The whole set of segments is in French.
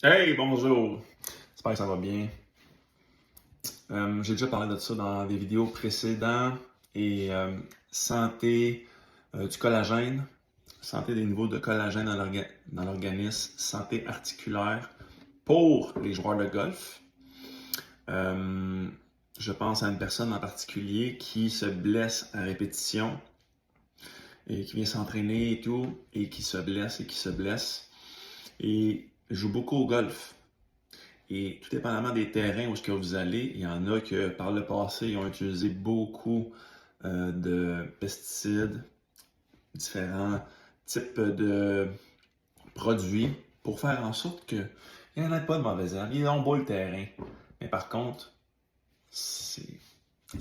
Hey, bonjour! J'espère que ça va bien. J'ai déjà parlé de ça dans des vidéos précédentes et santé du collagène, santé des niveaux de collagène dans l'organisme, santé articulaire pour les joueurs de golf. Euh, je pense à une personne en particulier qui se blesse à répétition et qui vient s'entraîner et tout, et qui se blesse et qui se blesse et joue beaucoup au golf. Et tout dépendamment des terrains où ce que vous allez, il y en a que par le passé, ils ont utilisé beaucoup de pesticides, différents types de produits pour faire en sorte qu'il n'y en ait pas de mauvaises herbes. Ils ont beau le terrain. Mais par contre, c'est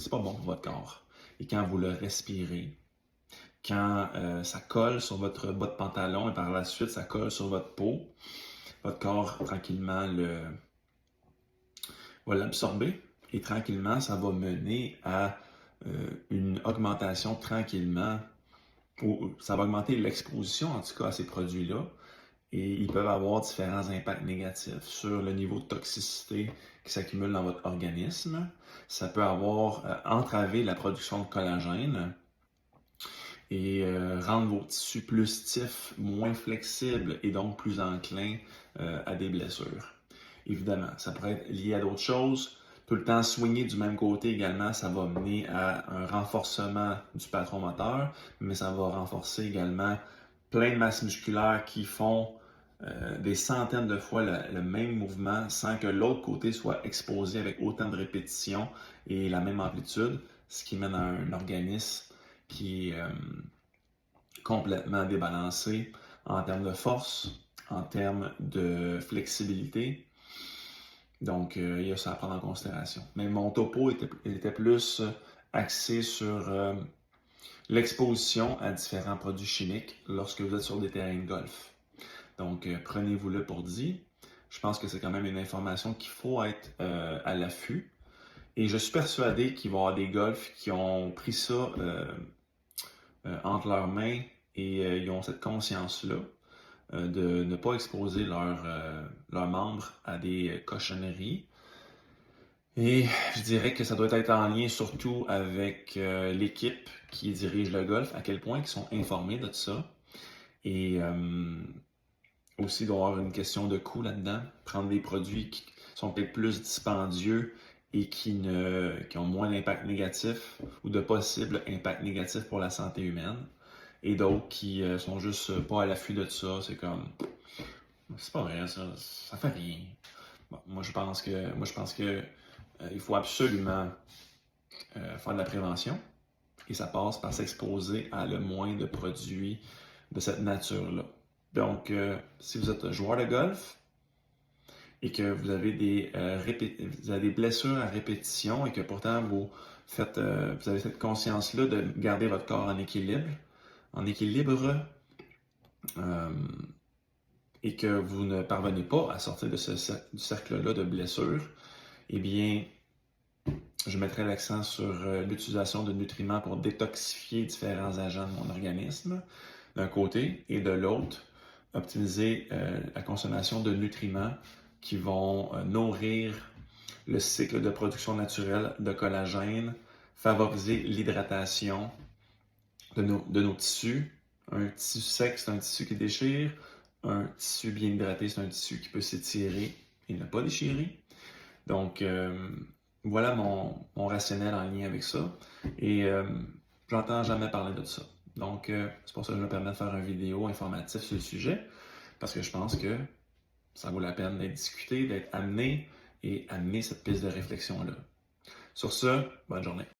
pas bon pour votre corps. Et quand vous le respirez, quand ça colle sur votre bas de pantalon et par la suite ça colle sur votre peau, votre corps tranquillement va l'absorber et tranquillement, ça va mener à une augmentation tranquillement, ou ça va augmenter l'exposition en tout cas à ces produits-là et ils peuvent avoir différents impacts négatifs sur le niveau de toxicité qui s'accumule dans votre organisme. Ça peut avoir entravé la production de collagène et rendre vos tissus plus stiffs, moins flexibles et donc plus enclins à des blessures. Évidemment, ça pourrait être lié à d'autres choses. Tout le temps swinguer du même côté également, ça va mener à un renforcement du patron moteur, mais ça va renforcer également plein de masses musculaires qui font des centaines de fois le même mouvement sans que l'autre côté soit exposé avec autant de répétitions et la même amplitude, ce qui mène à un organisme qui est complètement débalancé en termes de force, en termes de flexibilité. Donc, il y a ça à prendre en considération. Mais mon topo était plus axé sur l'exposition à différents produits chimiques lorsque vous êtes sur des terrains de golf. Donc, prenez-vous-le pour dit. Je pense que c'est quand même une information qu'il faut être à l'affût. Et je suis persuadé qu'il va y avoir des golfs qui ont pris ça entre leurs mains et ils ont cette conscience-là de ne pas exposer leurs membres à des cochonneries. Et je dirais que ça doit être en lien surtout avec l'équipe qui dirige le golf, à quel point ils sont informés de ça. Et aussi, il doit y avoir une question de coût là-dedans. Prendre des produits qui sont peut-être plus dispendieux et qui ont moins d'impact négatif ou de possibles impacts négatifs pour la santé humaine. Et d'autres qui sont juste pas à l'affût de ça. C'est comme, c'est pas vrai, ça fait rien. Bon, moi, je pense que il faut absolument faire de la prévention. Et ça passe par s'exposer à le moins de produits de cette nature-là. Donc, si vous êtes joueur de golf et que vous avez vous avez des blessures à répétition et que pourtant vous avez cette conscience-là de garder votre corps en équilibre, euh, et que vous ne parvenez pas à sortir de du cercle-là de blessures, eh bien, je mettrai l'accent sur l'utilisation de nutriments pour détoxifier différents agents de mon organisme, d'un côté, et de l'autre, optimiser la consommation de nutriments qui vont nourrir le cycle de production naturelle de collagène, favoriser l'hydratation de nos tissus. Un tissu sec, c'est un tissu qui déchire. Un tissu bien hydraté, c'est un tissu qui peut s'étirer et ne pas déchirer. Donc, voilà mon rationnel en lien avec ça. Et j'entends jamais parler de ça. Donc, c'est pour ça que je me permets de faire une vidéo informative sur le sujet, parce que je pense que ça vaut la peine d'être discuté, d'être amené et amener cette piste de réflexion-là. Sur ce, bonne journée.